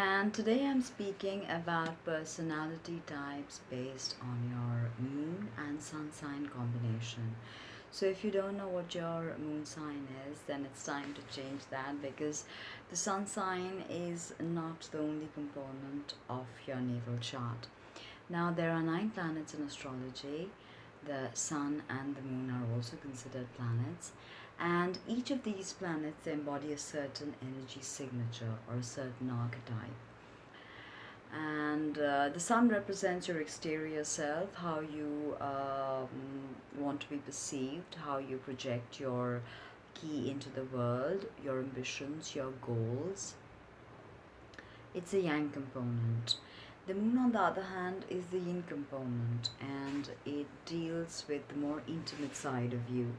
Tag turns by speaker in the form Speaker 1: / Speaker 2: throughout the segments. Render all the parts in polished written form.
Speaker 1: And today I'm speaking about personality types based on your moon and sun sign combination. So if you don't know what your moon sign is, then it's time to change that, because the sun sign is not the only component of your natal chart. Now there are 9 planets in astrology. The sun and the moon are also considered planets, and each of these planets embody a certain energy signature or a certain archetype. And the sun represents your exterior self, how you want to be perceived, how you project your key into the world, your ambitions, your goals. It's a yang component. The moon, on the other hand, is the yin component, and it deals with the more intimate side of you.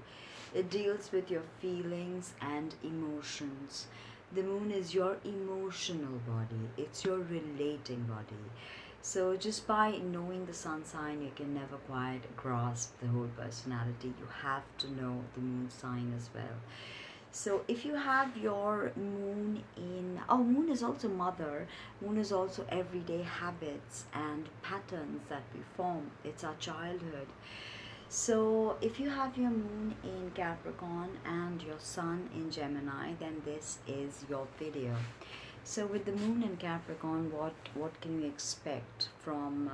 Speaker 1: It deals with your feelings and emotions. The moon is your emotional body, it's your relating body. So, just by knowing the sun sign, you can never quite grasp the whole personality. You have to know the moon sign as well. So if you have your moon in, oh, moon is also mother, moon is also everyday habits and patterns that we form. It's our childhood. So if you have your moon in Capricorn and your sun in Gemini, then this is your video. So with the moon in Capricorn, what can we expect from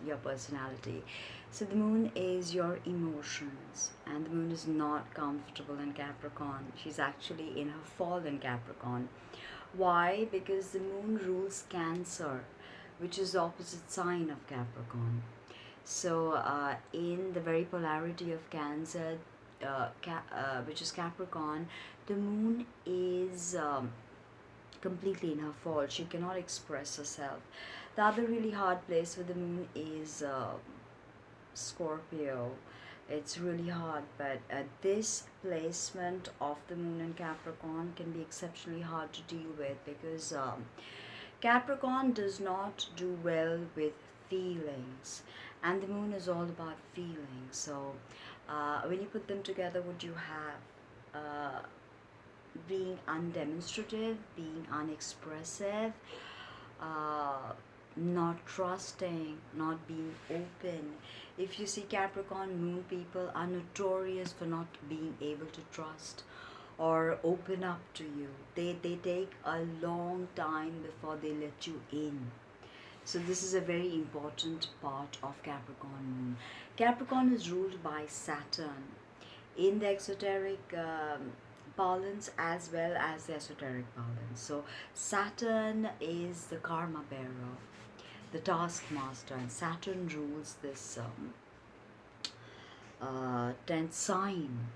Speaker 1: your personality? So the moon is your emotions, and the moon is not comfortable in Capricorn. She's actually in her fall in Capricorn. Why? Because the moon rules Cancer, which is the opposite sign of Capricorn. So in the very polarity of Cancer, which is Capricorn, the moon is completely in her fall. She cannot express herself. The other really hard place with the moon is Scorpio. It's really hard, but this placement of the moon in Capricorn can be exceptionally hard to deal with, because Capricorn does not do well with feelings, and the moon is all about feelings. So when you put them together, what you have? Being undemonstrative, being unexpressive, uh, not trusting, not being open. If you see Capricorn moon people are notorious for not being able to trust or open up to you. They take a long time before they let you in. So this is a very important part of Capricorn moon. Capricorn is ruled by Saturn in the exoteric balance as well as the esoteric balance. So Saturn is the karma bearer, the taskmaster, and Saturn rules this 10th sign,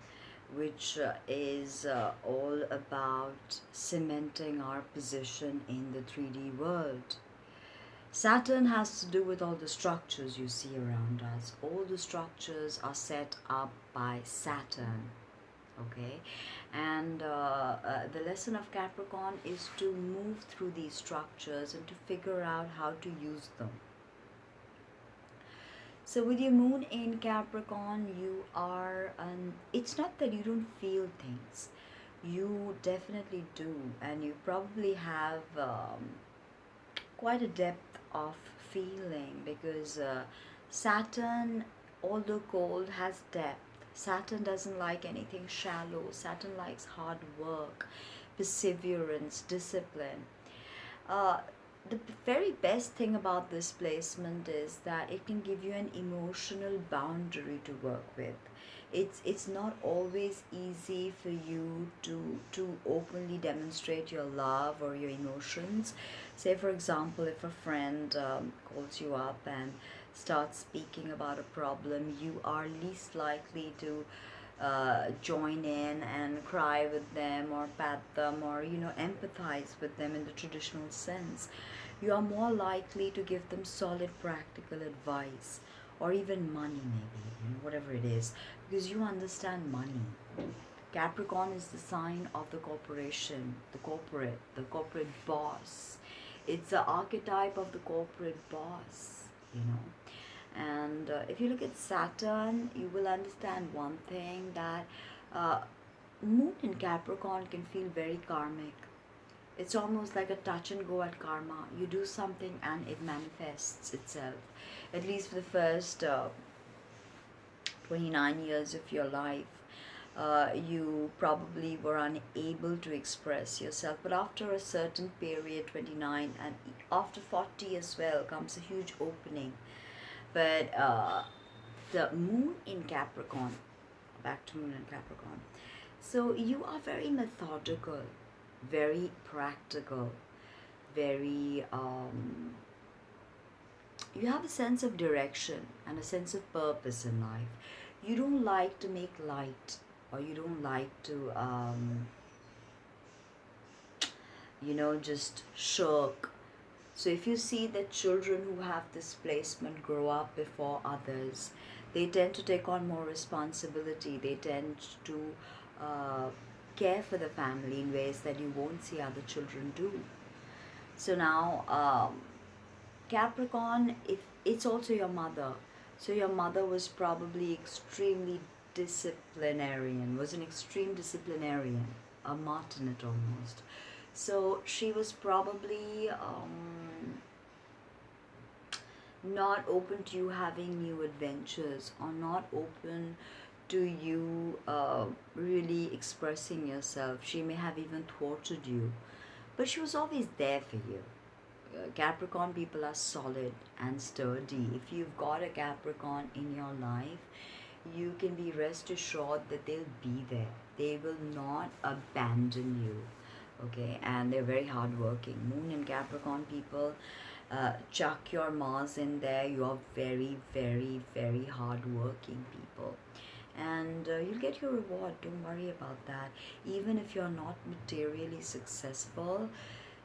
Speaker 1: which is all about cementing our position in the 3D world. Saturn has to do with all the structures you see around us. All the structures are set up by Saturn. Okay, and the lesson of Capricorn is to move through these structures and to figure out how to use them. So with your moon in Capricorn, you are it's not that you don't feel things, you definitely do, and you probably have quite a depth of feeling, because Saturn, although cold, has depth. Saturn doesn't like anything shallow. Saturn likes hard work, perseverance, discipline. Uh, the very best thing about this placement is that it can give you an emotional boundary to work with. It's not always easy for you to openly demonstrate your love or your emotions. Say for example, if a friend calls you up and starts speaking about a problem, you are least likely to join in and cry with them or pat them or empathize with them in the traditional sense. You are more likely to give them solid practical advice, or even money, maybe, whatever it is, because you understand money. Capricorn is the sign of the corporation, the corporate boss. It's the archetype of the corporate boss, you know. And if you look at Saturn, you will understand one thing, that uh, moon in Capricorn can feel very karmic. It's almost like a touch and go at karma. You do something and it manifests itself. At least for the first 29 years of your life, you probably were unable to express yourself. But after a certain period, 29 and after 40 as well, comes a huge opening. But the moon in Capricorn, back to moon in Capricorn. So you are very methodical, very practical, very you have a sense of direction and a sense of purpose in life. You don't like to make light, or you don't like to just shirk. So if you see that children who have this placement grow up before others, they tend to take on more responsibility. They tend to uh, care for the family in ways that you won't see other children do. So now, Capricorn, if it's also your mother, so your mother was probably extremely disciplinarian, was an extreme disciplinarian, a martinet almost. So she was probably not open to you having new adventures, or not open to you really expressing yourself. She may have even thwarted you, but she was always there for you. Capricorn people are solid and sturdy. If you've got a Capricorn in your life, you can be rest assured that they'll be there. They will not abandon you. Okay, and they're very hardworking. Moon and Capricorn people, chuck your Mars in there. You are very, very, very hardworking people. And you'll get your reward. Don't worry about that. Even if you're not materially successful,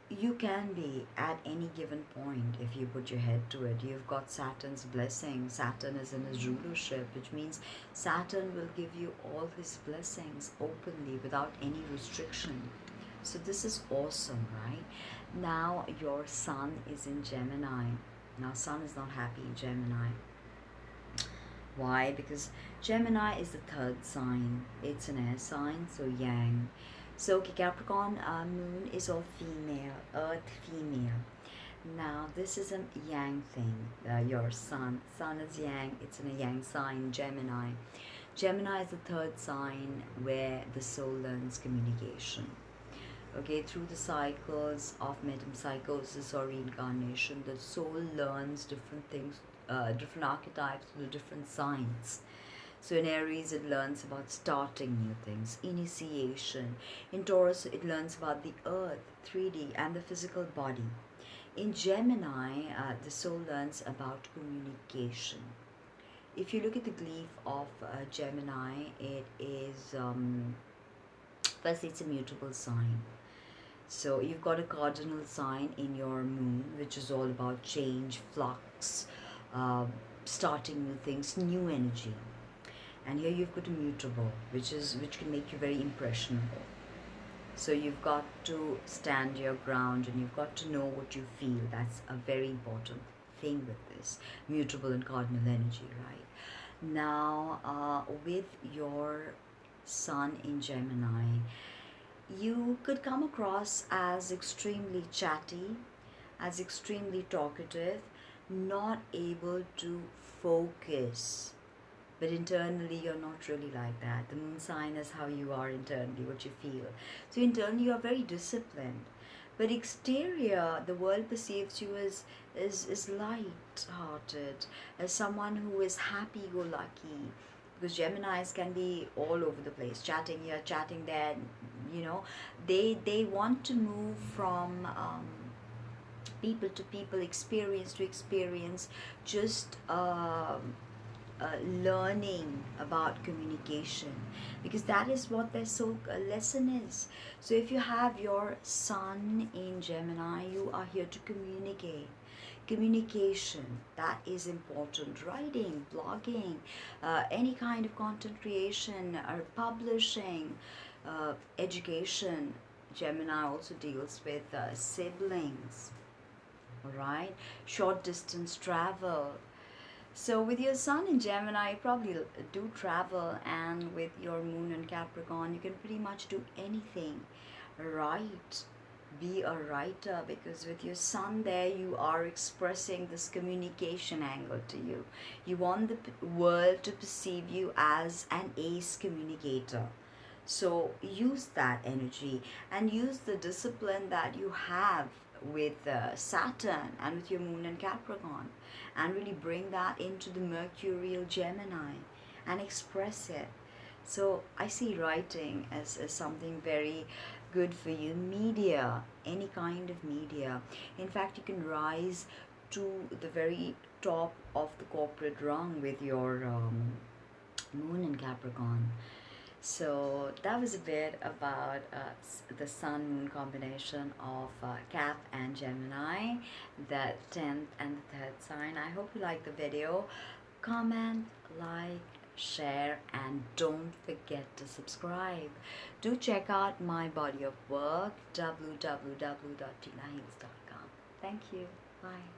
Speaker 1: you can be at any given point if you put your head to it. You've got Saturn's blessing. Saturn is in his rulership, which means Saturn will give you all his blessings openly without any restriction. So this is awesome, right? Now your sun is in Gemini. Now sun is not happy in Gemini. Why? Because Gemini is the third sign. It's an air sign, so yang. So Capricorn moon is all female, earth female. Now this is a yang thing. Your sun is yang. It's in a yang sign, Gemini. Gemini is the third sign where the soul learns communication. Okay, through the cycles of metempsychosis or reincarnation, the soul learns different things, different archetypes through the different signs. So in Aries, it learns about starting new things, initiation. In Taurus, it learns about the earth, 3D, and the physical body. In Gemini, the soul learns about communication. If you look at the glyph of Gemini, it is, firstly, it's a mutable sign. So you've got a cardinal sign in your moon, which is all about change, flux, starting new things, new energy. And here you've got a mutable, which can make you very impressionable. So you've got to stand your ground, and you've got to know what you feel. That's a very important thing with this mutable and cardinal energy, right? Now, with your sun in Gemini, you could come across as extremely chatty, as extremely talkative, not able to focus. But internally, you're not really like that. The moon sign is how you are internally, what you feel. So internally, you're very disciplined. But exterior, the world perceives you as light-hearted, as someone who is happy-go-lucky. Because Geminis can be all over the place, chatting here, chatting there. They want to move from people to people, experience to experience, just learning about communication, because that is what their soul lesson is. So if you have your sun in Gemini, you are here to communicate. Communication, that is important. Writing, blogging, any kind of content creation, or publishing, education. Gemini also deals with siblings, all right? Short distance travel. So with your sun in Gemini, you probably do travel, and with your moon in Capricorn, you can pretty much do anything. Write, be a writer, because with your sun there you are expressing this communication angle to you. You want the world to perceive you as an ace communicator. So use that energy and use the discipline that you have with Saturn and with your moon in Capricorn, and really bring that into the mercurial Gemini and express it. So I see writing as something very good for you. Media, any kind of media. In fact, you can rise to the very top of the corporate rung with your moon in Capricorn. So that was a bit about the Sun Moon combination of Cap and Gemini, the 10th and the 3rd sign. I hope you like the video. Comment, like, share, and don't forget to subscribe. Do check out my body of work, www.tinahings.com. Thank you. Bye.